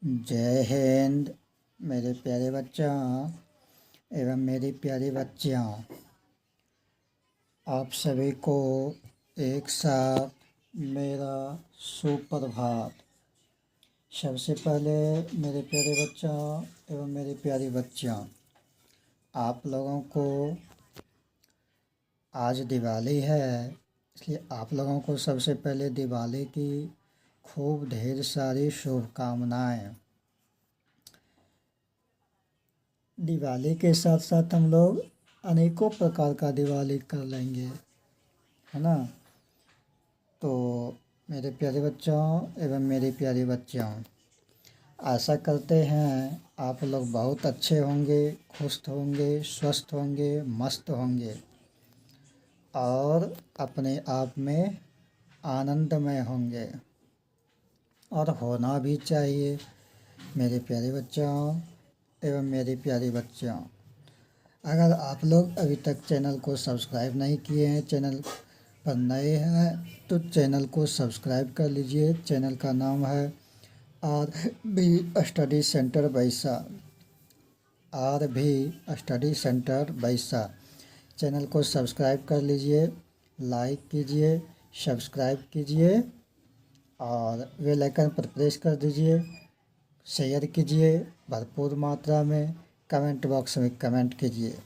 जय हिंद मेरे प्यारे बच्चों एवं मेरी प्यारी बच्चियों। आप सभी को एक साथ मेरा सुप्रभात। सबसे पहले मेरे प्यारे बच्चों एवं मेरी प्यारी बच्चियों, आप लोगों को आज दिवाली है, इसलिए आप लोगों को सबसे पहले दिवाली की खूब ढेर सारी शुभकामनाएं। दिवाली के साथ साथ हम लोग अनेकों प्रकार का दिवाली कर लेंगे, है ना। तो मेरे प्यारे बच्चों एवं मेरी प्यारी बच्चियों, आशा करते हैं आप लोग बहुत अच्छे होंगे, खुश होंगे, स्वस्थ होंगे, मस्त होंगे और अपने आप में आनंदमय होंगे, और होना भी चाहिए। मेरे प्यारे बच्चों एवं मेरी प्यारी बच्चियों, अगर आप लोग अभी तक चैनल को सब्सक्राइब नहीं किए हैं, चैनल पर नए हैं तो चैनल को सब्सक्राइब कर लीजिए। चैनल का नाम है आर भी स्टडी सेंटर बैसा। आर भी स्टडी सेंटर बैसा। चैनल को सब्सक्राइब कर लीजिए, लाइक कीजिए, सब्सक्राइब कीजिए और बेल आइकन पर प्रेस कर दीजिए। शेयर कीजिए भरपूर मात्रा में, कमेंट बॉक्स में कमेंट कीजिए।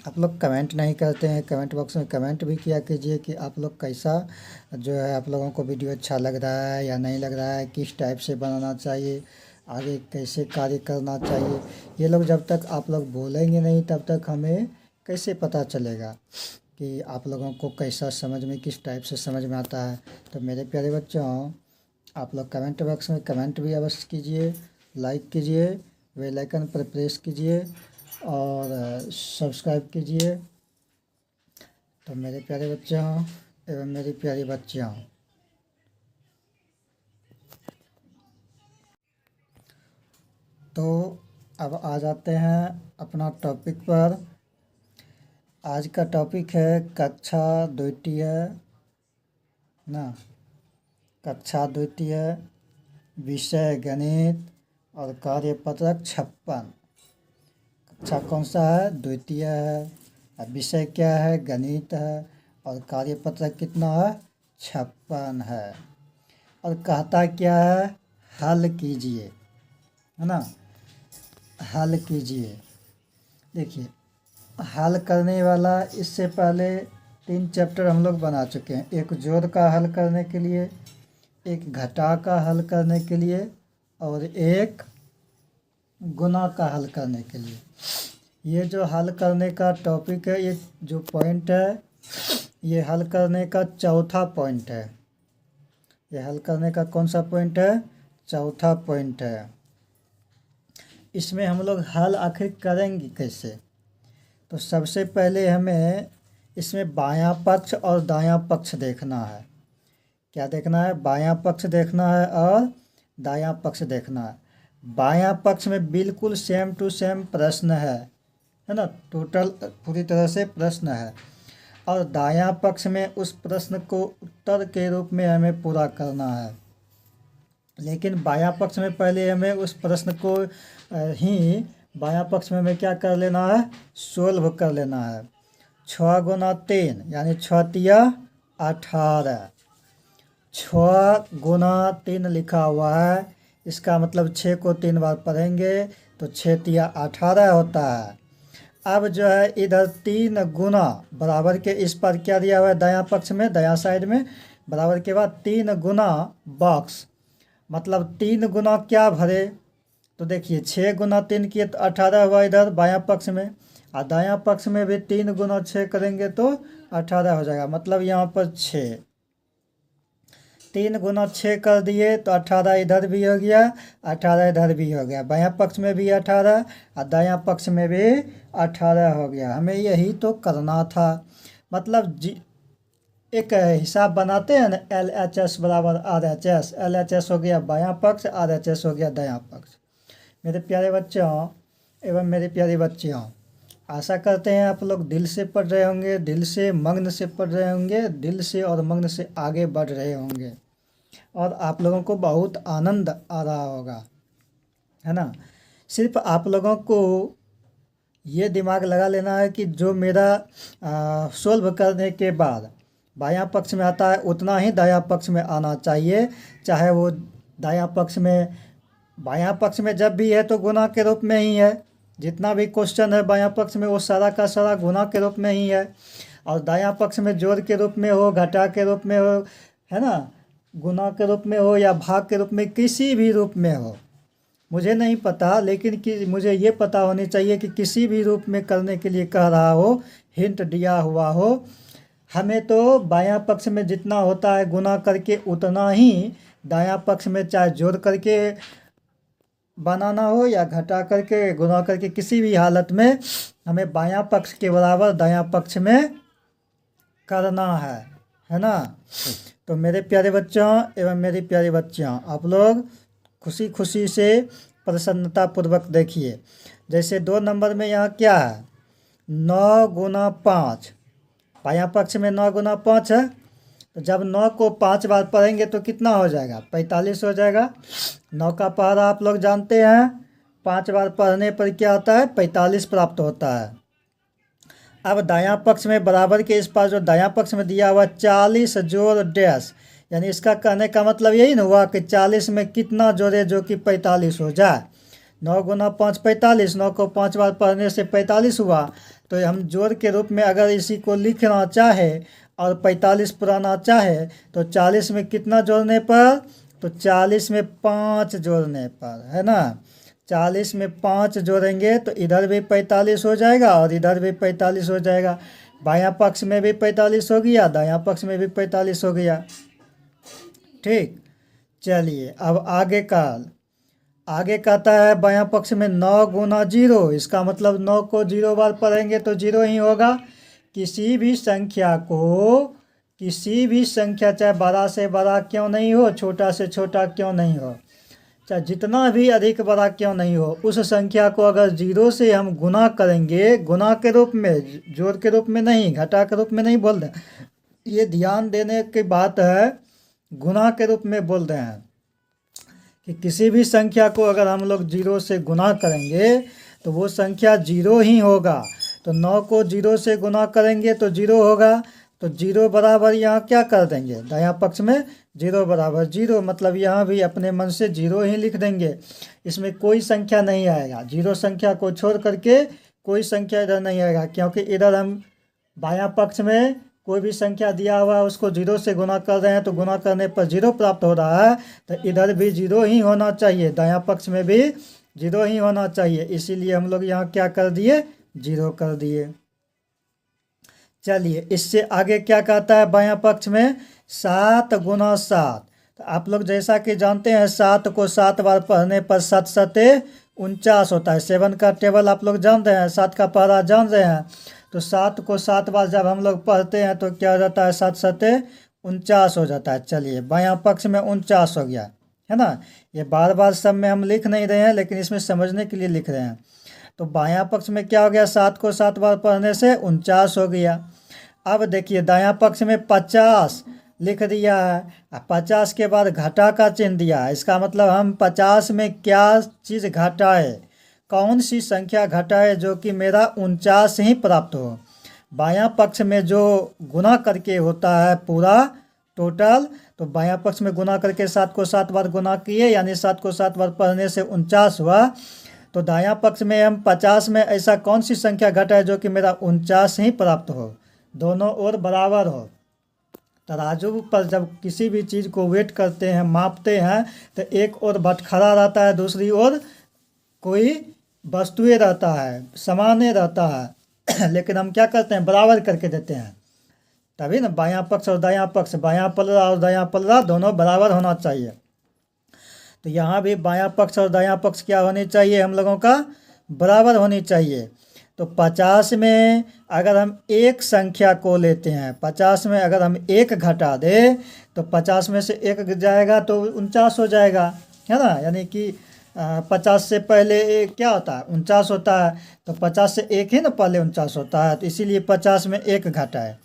आप लोग कमेंट नहीं करते हैं, कमेंट बॉक्स में कमेंट भी किया कीजिए कि आप लोग कैसा जो है, आप लोगों को वीडियो अच्छा लग रहा है या नहीं लग रहा है, किस टाइप से बनाना चाहिए, आगे कैसे कार्य करना चाहिए। ये लोग जब तक आप लोग बोलेंगे नहीं तब तक हमें कैसे पता चलेगा कि आप लोगों को कैसा समझ में, किस टाइप से समझ में आता है। तो मेरे प्यारे बच्चों, आप लोग कमेंट बॉक्स में कमेंट भी अवश्य कीजिए, लाइक कीजिए, बेल आइकन पर प्रेस कीजिए और सब्सक्राइब कीजिए। तो मेरे प्यारे बच्चों एवं मेरी प्यारी बच्चियों, तो अब आ जाते हैं अपना टॉपिक पर। आज का टॉपिक है कक्षा द्वितीय ना, कक्षा द्वितीय, विषय गणित और कार्यपत्रक 56। कक्षा कौन सा है? द्वितीय है। अब विषय क्या है? गणित है। और कार्यपत्रक कितना है? 56 है। और कहता क्या है? हल कीजिए, है ना। हल कीजिए। देखिए, हल करने वाला इससे पहले 3 चैप्टर हम लोग बना चुके हैं। एक जोड़ का हल करने के लिए, एक घटा का हल करने के लिए और एक गुना का हल करने के लिए। ये जो हल करने का टॉपिक है, ये जो पॉइंट है, ये हल करने का चौथा पॉइंट है। ये हल करने का कौन सा पॉइंट है? चौथा पॉइंट है। इसमें हम लोग हल आखिर करेंगे कैसे? तो सबसे पहले हमें इसमें बायां पक्ष और दायां पक्ष देखना है। क्या देखना है? बायां पक्ष देखना है और दायां पक्ष देखना है। बायां पक्ष में बिल्कुल सेम टू सेम प्रश्न है ना, टोटल पूरी तरह से प्रश्न है। और दायां पक्ष में उस प्रश्न को उत्तर के रूप में हमें पूरा करना है। लेकिन बायां पक्ष में पहले हमें उस प्रश्न को ही बायां पक्ष में हमें क्या कर लेना है? सोल्व कर लेना है। 6 गुना 3 यानी 6 तिया 18। 6 गुना 3 लिखा हुआ है, इसका मतलब 6 को 3 बार पढ़ेंगे तो 6 तिया 18 होता है। अब जो है इधर 3 गुना बराबर के इस पर क्या दिया हुआ है? दायां पक्ष में, दायां साइड में बराबर के बाद 3 गुना बॉक्स, मतलब 3 गुना क्या भरे? तो देखिए 6 गुना 3 किए तो 18 हुआ इधर बायां पक्ष में, और दायां पक्ष में भी 3 गुना 6 करेंगे तो 18 हो जाएगा। मतलब यहाँ पर 6, 3 गुना 6 कर दिए तो 18 इधर भी हो गया, 18 इधर भी हो गया। बायां पक्ष में भी 18 और दायां पक्ष में भी 18 हो गया। हमें यही तो करना था। मतलब एक हिसाब बनाते हैं ना, LHS बराबर RHS। LHS हो गया बायां पक्ष, RHS हो गया दायां पक्ष। मेरे प्यारे बच्चों एवं मेरी प्यारी बच्चियों, आशा करते हैं आप लोग दिल से पढ़ रहे होंगे, दिल से मग्न से पढ़ रहे होंगे, दिल से और मग्न से आगे बढ़ रहे होंगे और आप लोगों को बहुत आनंद आ रहा होगा। है ना। सिर्फ आप लोगों को ये दिमाग लगा लेना है कि जो मेरा सोल्व करने के बाद बायां पक्ष में आता है उतना ही दायां पक्ष में आना चाहिए, चाहे वो दायां पक्ष में बायां पक्ष में जब भी है तो गुना के रूप में ही है। जितना भी क्वेश्चन है बायां पक्ष में वो सारा का सारा गुना के रूप में ही है। और दायां पक्ष में जोड़ के रूप में हो, घटा के रूप में हो, है ना, गुना के रूप में हो या भाग के रूप में, किसी भी रूप में हो, मुझे नहीं पता, लेकिन कि मुझे ये पता होनी चाहिए कि किसी भी रूप में करने के लिए कह रहा हो, हिंट दिया हुआ हो, हमें तो बायां पक्ष में जितना होता है गुना करके उतना ही दायां पक्ष में चाहे जोड़ करके बनाना हो या घटा करके गुना करके, किसी भी हालत में हमें बायां पक्ष के बराबर दायां पक्ष में करना है ना। तो मेरे प्यारे बच्चों एवं मेरी प्यारी बच्चियाँ, आप लोग खुशी खुशी से प्रसन्नतापूर्वक देखिए। जैसे 2 नंबर में यहाँ क्या है, 9 गुना 5, बायां पक्ष में 9 गुना 5 है, तो जब 9 को 5 बार पढ़ेंगे तो कितना हो जाएगा, 45 हो जाएगा। 9 का पहाड़ा आप लोग जानते हैं, 5 बार पढ़ने पर क्या होता है, 45 प्राप्त होता है। अब दायां पक्ष में बराबर के इस पास जो दायां पक्ष में दिया हुआ 40 जोड़ डैश, यानी इसका कहने का मतलब यही ना हुआ कि 40 में कितना जोड़े जो कि 45 हो जाए। 9 गुना 5 45, 9 को 5 बार पढ़ने से 45 हुआ। तो हम जोड़ के रूप में अगर इसी को लिखना चाहे और 45 पुराना चाहे तो 40 में कितना जोड़ने पर, तो 40 में 5 जोड़ने पर, है ना। 40 में 5 जोड़ेंगे तो इधर भी 45 हो जाएगा और इधर भी 45 हो जाएगा। बायां पक्ष में भी 45 हो गया, दायां पक्ष में भी 45 हो गया। ठीक, चलिए अब आगे कहता है बायां पक्ष में 9 गुना 0, इसका मतलब 9 को 0 बार पढ़ेंगे तो 0 ही होगा। किसी भी संख्या चाहे बड़ा से बड़ा क्यों नहीं हो, छोटा से छोटा क्यों नहीं हो, चाहे जितना भी अधिक बड़ा क्यों नहीं हो, उस संख्या को अगर 0 से हम गुना करेंगे, गुना के रूप में, जोड़ के रूप में नहीं, घटा के रूप में नहीं बोल रहे, ये ध्यान देने की बात है, गुना के रूप में बोल रहे हैं कि किसी भी संख्या को अगर हम लोग 0 से गुना करेंगे तो वो संख्या 0 ही होगा। तो 9 को 0 से गुना करेंगे तो 0 होगा। तो 0 बराबर यहाँ क्या कर देंगे, दायां पक्ष में 0 बराबर 0, मतलब यहाँ भी अपने मन से 0 ही लिख देंगे। इसमें कोई संख्या नहीं आएगा, 0 संख्या को छोड़ करके कोई संख्या इधर नहीं आएगा, क्योंकि इधर हम बायां पक्ष में कोई भी संख्या दिया हुआ है उसको 0 से गुना कर रहे हैं, तो गुना करने पर 0 प्राप्त हो रहा है, तो इधर भी 0 ही होना चाहिए, दायां पक्ष में भी 0 ही होना चाहिए। इसीलिए हम लोग यहाँ क्या कर दिए, 0 कर दिए। चलिए इससे आगे क्या कहता है बायां पक्ष में, 7 गुना 7। तो आप लोग जैसा कि जानते हैं 7 को 7 बार पढ़ने पर 7 सते 49 होता है। 7 का टेबल आप लोग जान रहे हैं, 7 का पहाड़ा जान रहे हैं। तो 7 को 7 बार जब हम लोग पढ़ते हैं तो क्या हो जाता है, 7 सते 49 हो जाता है। चलिए बायां पक्ष में 49 हो गया, है ना। ये बार बार सब में हम लिख नहीं रहे हैं, लेकिन इसमें समझने के लिए लिख रहे हैं। तो बायां पक्ष में क्या हो गया, 7 को 7 बार पढ़ने से 49 हो गया। अब देखिए दायां पक्ष में 50 लिख दिया है, 50 के बाद घटा का चिन्ह दिया है। इसका मतलब हम 50 में क्या चीज़ घटाए, कौन सी संख्या घटाए जो कि मेरा 49 ही प्राप्त हो। बायां पक्ष में जो गुना करके होता है पूरा टोटल, तो बायां पक्ष में गुना करके 7 को 7 बार गुना किए, यानी 7 को 7 बार पढ़ने से 49 हुआ। तो दायां पक्ष में हम 50 में ऐसा कौन सी संख्या घटाए जो कि मेरा 49 ही प्राप्त हो, दोनों ओर बराबर हो। तराजू पर जब किसी भी चीज़ को वेट करते हैं, मापते हैं, तो एक ओर बटखरा रहता है, दूसरी ओर कोई वस्तुएं रहता है, सामान्य रहता है लेकिन हम क्या करते हैं, बराबर करके देते हैं। तभी ना बायां पक्ष और दायां पक्ष, बायां पलड़ा और दायां पलड़ा दोनों बराबर होना चाहिए। तो यहाँ भी बायां पक्ष और दायां पक्ष क्या होनी चाहिए, हम लोगों का बराबर होनी चाहिए। तो 50 में अगर हम एक संख्या को लेते हैं, 50 में अगर हम एक घटा दें तो 50 में से एक जाएगा तो 49 हो जाएगा, है ना। यानी कि 50 से पहले क्या होता है, 49 होता है। तो 50 से एक ही ना पहले 49 होता है, तो इसीलिए 50 में एक घटाए।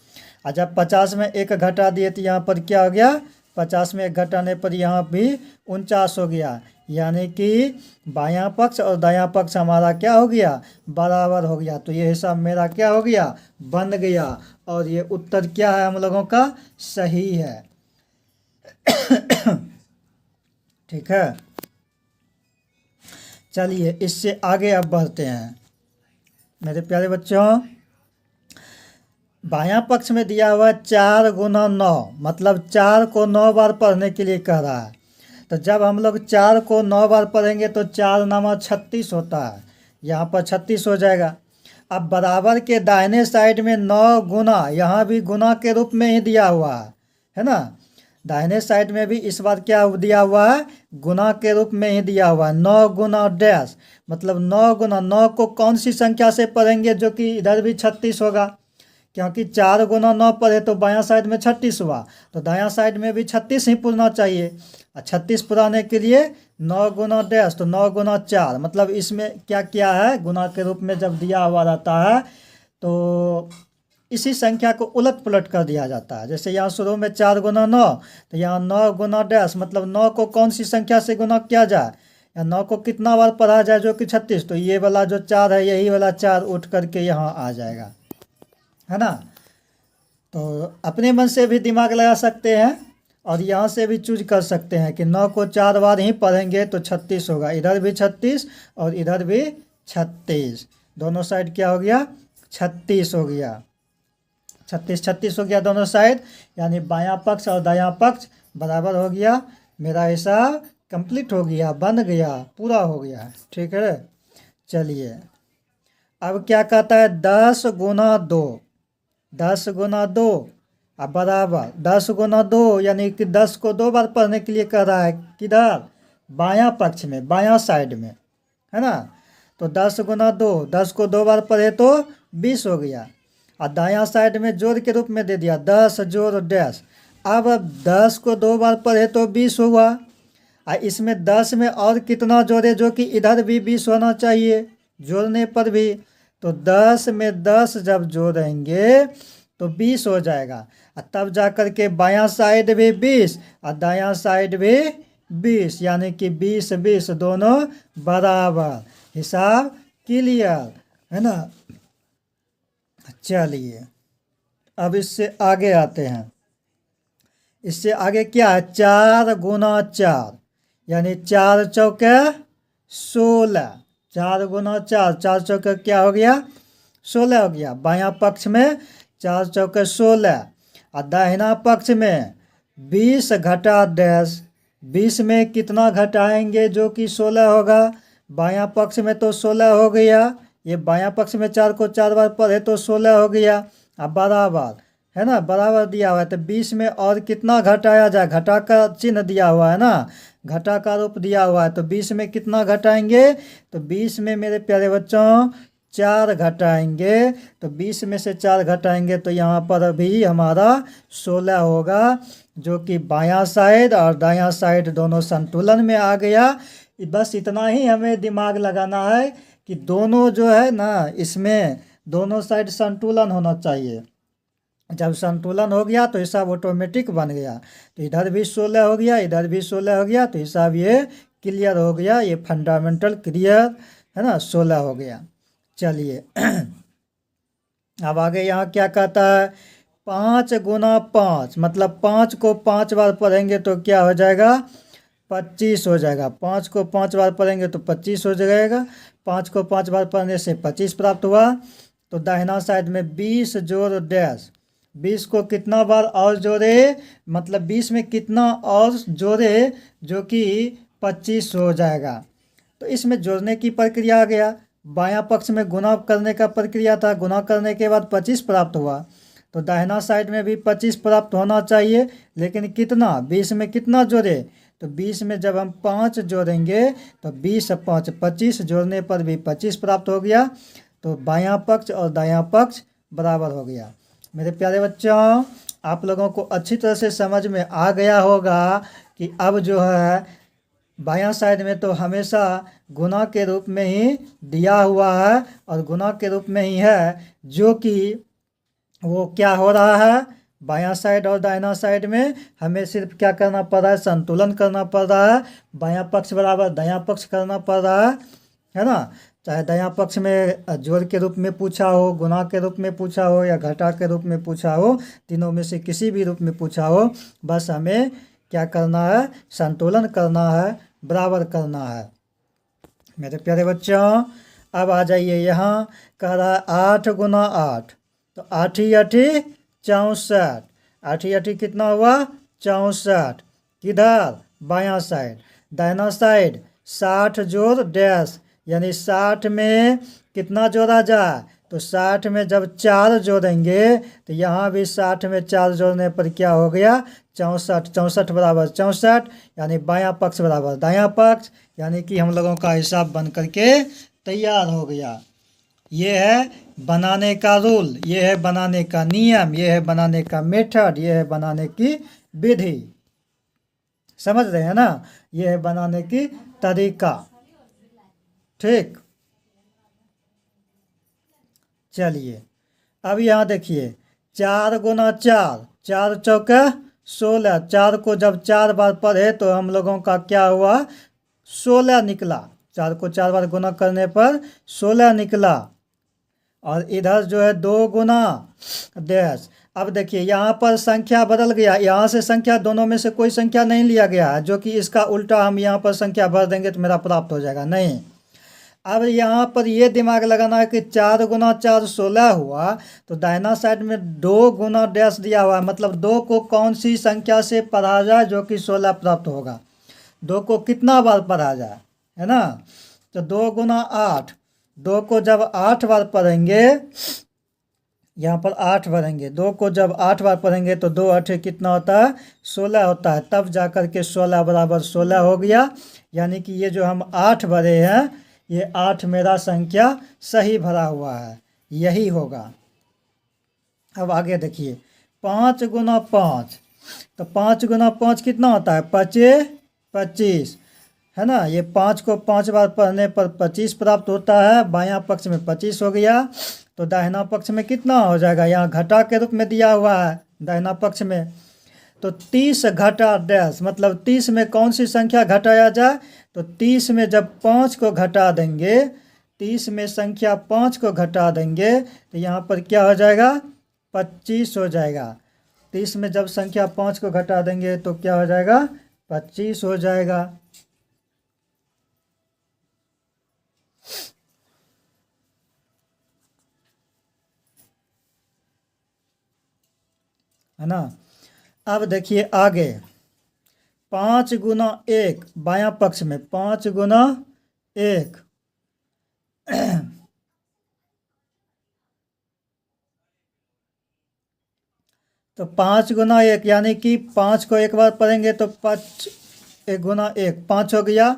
और जब 50 में एक घटा दिए तो यहाँ पर क्या हो गया, 50 में एक घटाने पर यहाँ भी 49 हो गया। यानी कि बायां पक्ष और दायां पक्ष हमारा क्या हो गया, बराबर हो गया। तो ये हिसाब मेरा क्या हो गया, बन गया। और ये उत्तर क्या है हम लोगों का, सही है। ठीक है, चलिए इससे आगे अब बढ़ते हैं मेरे प्यारे बच्चों। बायां पक्ष में दिया हुआ 4 × 9, मतलब 4 को 9 बार पढ़ने के लिए कह रहा है। तो जब हम लोग 4 को 9 बार पढ़ेंगे तो 4 नामा 36 होता है, यहाँ पर 36 हो जाएगा। अब बराबर के दाहिने साइड में 9 गुना, यहाँ भी गुना के रूप में ही दिया हुआ है ना। दाहिने साइड में भी इस बार क्या दिया हुआ है, गुना के रूप में ही दिया हुआ है। 9 गुना डैश, मतलब 9 गुना, 9 को कौन सी संख्या से पढ़ेंगे जो कि इधर भी 36 होगा, क्योंकि 4 × 9 पढ़े तो बायां साइड में 36 हुआ, तो दायां साइड में भी 36 ही पुरना चाहिए। 36 पुराने के लिए 9 गुना डैश, तो 9 गुना 4, मतलब इसमें क्या क्या है, गुना के रूप में जब दिया हुआ रहता है तो इसी संख्या को उलट पुलट कर दिया जाता है। जैसे यहाँ शुरू में 4 × 9, तो यहाँ 9 गुना डैश, मतलब 9 को कौन सी संख्या से गुना किया जाए, या 9 को कितना बार पढ़ा जाए जो कि 36, तो ये वाला जो 4 है, यही वाला 4 उठ करके यहाँ आ जाएगा, है ना। तो अपने मन से भी दिमाग लगा सकते हैं और यहाँ से भी चूज कर सकते हैं कि 9 को 4 बार ही पढ़ेंगे तो 36 होगा, इधर भी 36 और इधर भी 36, दोनों साइड क्या हो गया, 36 हो गया। 36 36 हो गया दोनों साइड, यानी बायां पक्ष और दायां पक्ष बराबर हो गया। मेरा हिसाब कंप्लीट हो गया, बन गया, पूरा हो गया। ठीक है, चलिए अब क्या कहता है, 10 गुना 2, 10 गुना 2 अब बराबर 10 गुना 2, यानी कि 10 को 2 बार पढ़ने के लिए कह रहा है, किधर, बायां पक्ष में, बायां साइड में, है ना। तो 10 गुना 2, 10 को 2 बार पढ़े तो 20 हो गया, और दायां साइड में जोड़ के रूप में दे दिया 10 जोड़ डैश। अब 10 को 2 बार पढ़े तो 20 हुआ, और इसमें 10 में और कितना जोड़े जो कि इधर भी 20 होना चाहिए जोड़ने पर भी, तो 10 में 10 जब जोड़ेंगे तो 20 हो जाएगा, और तब जा कर के बायां साइड भी 20 और दायां साइड भी 20, यानी कि 20 20 दोनों बराबर। हिसाब क्लियर है ना। चलिए अब इससे आगे आते हैं। इससे आगे क्या है, 4 गुना 4, यानी 4 चौके 16, 4 गुना 4, 4 चौके क्या हो गया, 16 हो गया। बायां पक्ष में 4 चौके 16, और दाहिना पक्ष में 20 घटा डैश, 20 में कितना घटाएंगे जो कि 16 होगा, बायां पक्ष में तो 16 हो गया, ये बायां पक्ष में 4 को 4 बार पढ़े तो 16 हो गया, अब बराबर है ना, बराबर दिया हुआ है, तो 20 में और कितना घटाया जाए, घटा का चिन्ह दिया हुआ है ना, घटा का रूप दिया हुआ है, तो 20 में कितना घटाएंगे, तो 20 में मेरे प्यारे बच्चों 4 घटाएंगे, तो 20 में से 4 घटाएंगे तो यहाँ पर भी हमारा 16 होगा, जो कि बायां साइड और दायां साइड दोनों संतुलन में आ गया। बस इतना ही हमें दिमाग लगाना है कि दोनों जो है ना, इसमें दोनों साइड संतुलन होना चाहिए। जब संतुलन हो गया तो हिसाब ऑटोमेटिक बन गया, तो इधर भी 16 हो गया, इधर भी 16 हो गया, तो हिसाब ये क्लियर हो गया, ये फंडामेंटल क्लियर है ना, 16 हो गया। चलिए अब आगे यहाँ क्या कहता है, 5 गुना 5, मतलब 5 को 5 बार पढ़ेंगे तो क्या हो जाएगा, 25 हो जाएगा। 5 को 5 बार पढ़ेंगे तो 25 हो जाएगा, 5 को 5 बार पढ़ने से 25 प्राप्त हुआ। तो दाहिना साइड में 20 जोड़ डैश, 20 को कितना बार और जोड़े, मतलब 20 में कितना और जोड़े जो कि 25 हो जाएगा। तो इसमें जोड़ने की प्रक्रिया आ गया, बायां पक्ष में गुना करने का प्रक्रिया था, गुना करने के बाद 25 प्राप्त हुआ, तो दाहिना साइड में भी 25 प्राप्त होना चाहिए, लेकिन कितना, 20 में कितना जोड़े, तो 20 में जब हम 5 जोड़ेंगे तो 20 5 25, जोड़ने पर भी 25 प्राप्त हो गया, तो बायां पक्ष और दायां पक्ष बराबर हो गया। मेरे प्यारे बच्चों, आप लोगों को अच्छी तरह से समझ में आ गया होगा कि अब जो है बायां साइड में तो हमेशा गुना के रूप में ही दिया हुआ है, और गुना के रूप में ही है, जो कि वो क्या हो रहा है, बायां साइड और दाहिना साइड में हमें सिर्फ क्या करना पड़ रहा है, संतुलन करना पड़ रहा है। बायां पक्ष बराबर दायां पक्ष करना पड़ रहा है ना। चाहे दायां पक्ष में जोड़ के रूप में पूछा हो, गुणा के रूप में पूछा हो, या घटा के रूप में पूछा हो, तीनों में से किसी भी रूप में पूछा हो, बस हमें क्या करना है, संतुलन करना है, बराबर करना है। मेरे प्यारे बच्चों, अब आ जाइए यहाँ, कह रहा है 8 गुना 8, तो 8 8 64, 8 8 कितना हुआ, 64। किधर, बायां साइड। दाहिना साइड 60 जोड़ डैश, यानी 60 में कितना जोड़ा जाए, तो 60 में जब 4 जोड़ेंगे तो यहाँ भी 60 में 4 जोड़ने पर क्या हो गया, 64। 64 बराबर 64, यानी बायां पक्ष बराबर दायां पक्ष, यानी कि हम लोगों का हिसाब बन करके तैयार हो गया। ये है बनाने का रूल, ये है बनाने का नियम, ये है बनाने का मेथड, ये है बनाने की विधि। समझ रहे हैं ना, ये है बनाने की तरीका। ठीक, चलिए अब यहाँ देखिए, 4 गुना 4, 4 चौके 16। 4 को जब 4 बार पढ़े तो हम लोगों का क्या हुआ, 16 निकला। 4 को 4 बार गुना करने पर 16 निकला। और इधर जो है 2 गुना डैश। अब देखिए यहाँ पर संख्या बदल गया, यहाँ से संख्या दोनों में से कोई संख्या नहीं लिया गया है, जो कि इसका उल्टा हम यहाँ पर संख्या भर देंगे तो मेरा प्राप्त हो जाएगा, नहीं। अब यहाँ पर ये दिमाग लगाना है कि 4 गुना 4 16 हुआ, तो दाहिना साइड में 2 गुना डैश दिया हुआ है, मतलब 2 को कौन सी संख्या से पढ़ा जाए जो कि 16 प्राप्त होगा। 2 को कितना बार पढ़ा जाए, है ना, तो 2 गुना 8, 2 को जब 8 बार पढ़ेंगे, यहाँ पर 8 भरेंगे, 2 को जब 8 बार पढ़ेंगे तो 2 8 कितना होता है, 16 होता है, तब जा कर के 16 बराबर 16 हो गया। यानी कि ये जो हम 8 भरे हैं, ये 8 मेरा संख्या सही भरा हुआ है, यही होगा। अब आगे देखिए, 5 गुना 5, तो 5 गुना 5 कितना होता है, 25, है ना। ये 5 को 5 बार पढ़ने पर 25 प्राप्त होता है, बायां पक्ष में 25 हो गया। तो दाहिना पक्ष में कितना हो जाएगा, यहाँ घटा के रूप में दिया हुआ है दाहिना पक्ष में, तो 30 घटा डैश, मतलब 30 में कौन सी संख्या घटाया जाए, तो 30 में जब 5 को घटा देंगे, 30 में संख्या 5 को घटा देंगे तो यहाँ पर क्या हो जाएगा, 25 हो जाएगा। 30 में जब संख्या 5 को घटा देंगे तो क्या हो जाएगा, 25 हो जाएगा। है ना। अब देखिए आगे, 5 गुना 1, बायां पक्ष में 5 गुना 1, तो 5 गुना 1, यानी कि 5 को एक बार पढ़ेंगे तो 5 1 गुना 1 5 हो गया।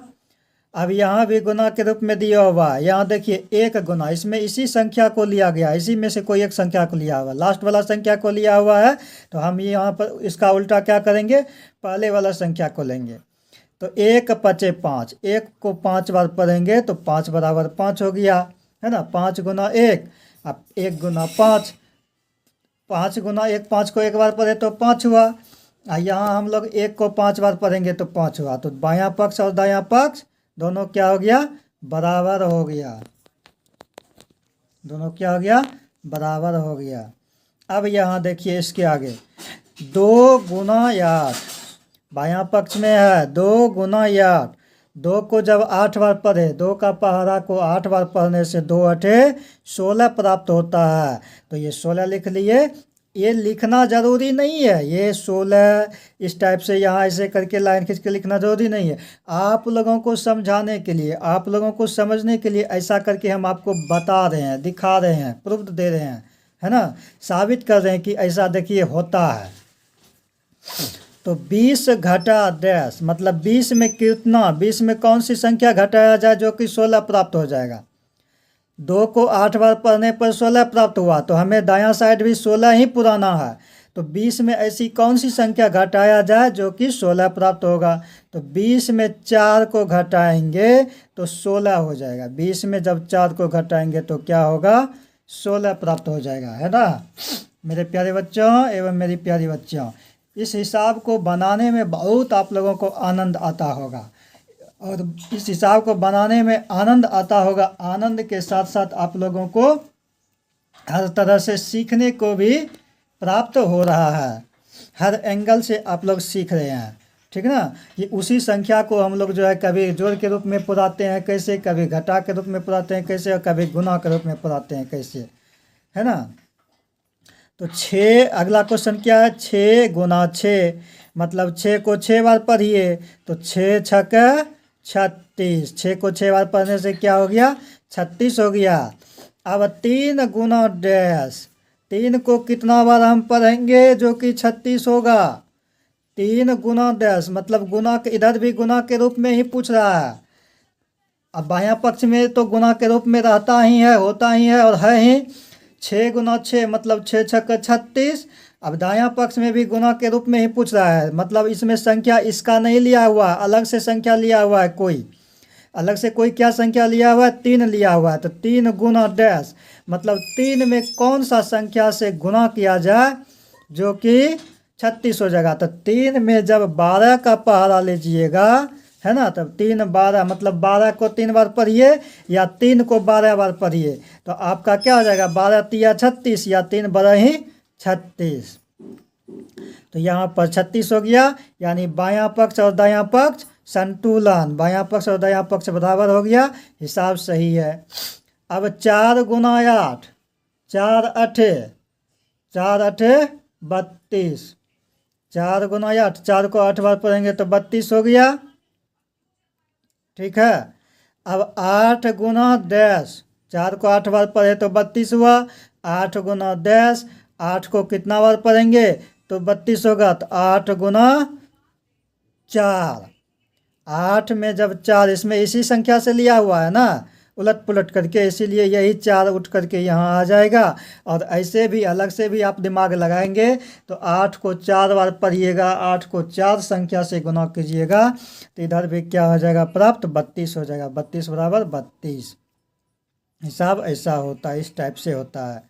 अब यहाँ भी गुना के रूप में दिया हुआ है, यहाँ देखिए 1 गुना, इसमें इसी संख्या को लिया गया, इसी में से कोई एक संख्या को लिया हुआ, लास्ट वाला संख्या को लिया हुआ है, तो हम यहाँ पर इसका उल्टा क्या करेंगे, पहले वाला संख्या को लेंगे। तो 1 5 5, 1 को 5 बार पढ़ेंगे तो 5 बराबर 5 हो गया, है ना। 5 गुना 1, अब 1 गुना 5, 5 गुना 1, 5 को एक बार पढ़े तो 5 हुआ। यहाँ हम लोग 1 को 5 बार पढ़ेंगे तो 5 हुआ, तो बायां पक्ष और दायां पक्ष दोनों क्या हो गया, बराबर हो गया, दोनों क्या हो गया, बराबर हो गया। अब यहाँ देखिए इसके आगे, 2 गुना 8, बायां पक्ष में है 2 गुना 8, 2 को जब 8 बार पढ़े, 2 का पहाड़ा को 8 बार पढ़ने से 2 8 16 प्राप्त होता है, तो ये 16 लिख लिए। ये लिखना ज़रूरी नहीं है, ये 16 इस टाइप से यहाँ ऐसे करके लाइन खींच के लिखना ज़रूरी नहीं है। आप लोगों को समझाने के लिए, आप लोगों को समझने के लिए ऐसा करके हम आपको बता रहे हैं, दिखा रहे हैं, प्रूफ दे रहे हैं, है ना, साबित कर रहे हैं कि ऐसा देखिए होता है। तो 20 घटा डैश, मतलब 20 में कितना, 20 में कौन सी संख्या घटाया जाए जो कि 16 प्राप्त हो जाएगा। 2 को 8 बार पढ़ने पर 16 प्राप्त हुआ, तो हमें दायां साइड भी 16 ही पुराना है, तो 20 में ऐसी कौन सी संख्या घटाया जाए जो कि 16 प्राप्त होगा। तो 20 में 4 को घटाएंगे तो 16 हो जाएगा, 20 में जब 4 को घटाएंगे तो क्या होगा, 16 प्राप्त हो जाएगा, है ना। मेरे प्यारे बच्चों एवं मेरी प्यारी बच्चियों, इस हिसाब को बनाने में बहुत आप लोगों को आनंद आता होगा, और इस हिसाब को बनाने में आनंद आता होगा। आनंद के साथ साथ आप लोगों को हर तरह से सीखने को भी प्राप्त हो रहा है, हर एंगल से आप लोग सीख रहे हैं, ठीक है ना। ये उसी संख्या को हम लोग जो है कभी जोड़ के रूप में पुराते हैं कैसे, कभी घटा के रूप में पुराते हैं कैसे, और कभी गुना के रूप में पुराते हैं कैसे, है ना। तो 6, अगला क्वेश्चन क्या है, 6 गुना 6, मतलब 6 को 6 बार पढ़िए तो 6 छक 36, 6 को 6 बार पढ़ने से क्या हो गया, 36 हो गया। अब 3 गुना डैश, 3 को कितना बार हम पढ़ेंगे जो कि 36 होगा, 3 गुना डैश, मतलब गुना के, इधर भी गुना के रूप में ही पूछ रहा है। अब बायां पक्ष में तो गुना के रूप में रहता ही है, होता ही है और है ही। 6 गुना 6 मतलब 6 छक्का 36। अब दायां पक्ष में भी गुना के रूप में ही पूछ रहा है, मतलब इसमें संख्या इसका नहीं लिया हुआ, अलग से संख्या लिया हुआ है, कोई अलग से कोई क्या संख्या लिया हुआ है, 3 लिया हुआ है। तो 3 गुना डैश, मतलब 3 में कौन सा संख्या से गुना किया जाए जो कि 36 हो जाएगा। तो 3 में जब 12 का पहाड़ा लीजिएगा, है ना, तब 3 12, मतलब 12 को 3 बार पढ़िए या 3 को 12 बार पढ़िए, तो आपका क्या हो जाएगा, 12 तिया 36 या 3 12 ही 36। तो यहाँ पर 36 हो गया, यानी बायां पक्ष और दायां पक्ष संतुलन, बायां पक्ष और दायां पक्ष बराबर हो गया, हिसाब सही है। अब 4 गुना 8, 4 अठे 32, 4 गुना 8, 4 को 8 बार पढ़ेंगे तो 32 हो गया, ठीक है। अब 8 गुना डैश, 4 को 8 बार पढ़े तो 32 हुआ, 8 गुना डैश, 8 को कितना बार पढ़ेंगे तो 32 होगा, तो 8 गुना 4, 8 में जब 4, इसमें इसी संख्या से लिया हुआ है ना, उलट पुलट करके, इसीलिए यही 4 उठ करके यहाँ आ जाएगा। और ऐसे भी अलग से भी आप दिमाग लगाएंगे तो 8 को 4 बार पढ़िएगा, 8 को 4 संख्या से गुना कीजिएगा तो इधर भी क्या हो जाएगा प्राप्त, 32 हो जाएगा, 32 बराबर 32। हिसाब ऐसा होता है, इस टाइप से होता है।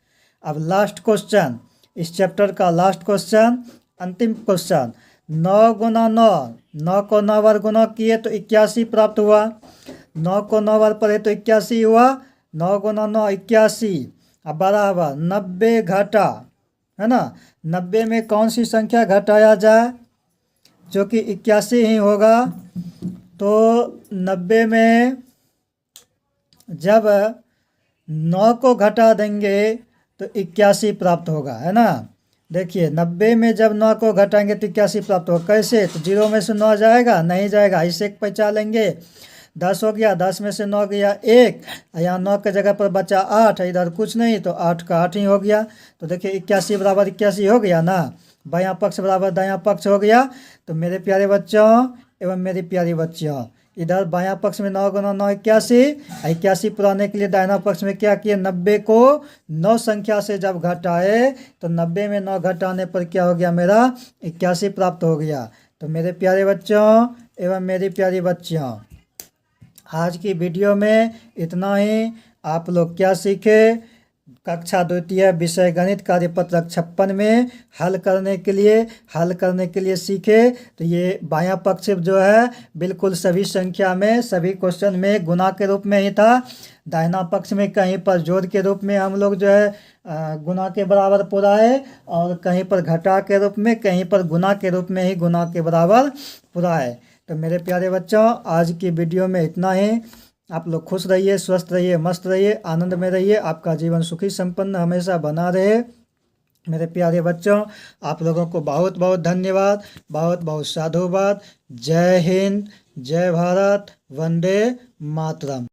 अब लास्ट क्वेश्चन, इस चैप्टर का लास्ट क्वेश्चन, अंतिम क्वेश्चन, 9 गुना 9, 9 को 9 बार गुना किए तो 81 प्राप्त हुआ, 9 को 9 बार पढ़े तो 81 हुआ, 9 गुना 9 81। अब बराबर 90 घटा, है ना, 90 में कौन सी संख्या घटाया जाए जो कि 81 ही होगा। तो 90 में जब 9 को घटा देंगे तो 81 प्राप्त होगा, है ना। देखिए 90 में जब 9 को घटाएंगे तो 81 प्राप्त होगा, कैसे, तो 0 में से 9 जाएगा, नहीं जाएगा, इसे पहचान लेंगे, 10 हो गया, 10 में से 9 गया 1, यहाँ 9 के जगह पर बचा 8, इधर कुछ नहीं तो 8 का 8 ही हो गया। तो देखिए 81 बराबर 81 हो गया ना, बायां पक्ष बराबर दायां पक्ष हो गया। तो मेरे प्यारे बच्चों एवं मेरी प्यारी बच्चियों, इधर बायां पक्ष में 9 गुना 9 81, 81 पुराने के लिए दाहिना पक्ष में क्या किए, 90 को 9 संख्या से जब घटाए तो 90 में 9 घटाने पर क्या हो गया, मेरा 81 प्राप्त हो गया। तो मेरे प्यारे बच्चों एवं मेरी प्यारी बच्चियों, आज की वीडियो में इतना ही। आप लोग क्या सीखे, कक्षा द्वितीय विषय गणित कार्यपत्रक 56 में हल करने के लिए सीखे। तो ये बायां पक्ष जो है बिल्कुल सभी संख्या में, सभी क्वेश्चन में गुना के रूप में ही था। दाहिना पक्ष में कहीं पर जोड़ के रूप में हम लोग जो है गुना के बराबर पुराए, और कहीं पर घटा के रूप में, कहीं पर गुना के रूप में ही गुना के बराबर पुराए। तो मेरे प्यारे बच्चों, आज की वीडियो में इतना ही। आप लोग खुश रहिए, स्वस्थ रहिए, मस्त रहिए, आनंद में रहिए, आपका जीवन सुखी संपन्न हमेशा बना रहे। मेरे प्यारे बच्चों, आप लोगों को बहुत बहुत धन्यवाद, बहुत बहुत साधुवाद। जय हिंद, जय भारत, वंदे मातरम।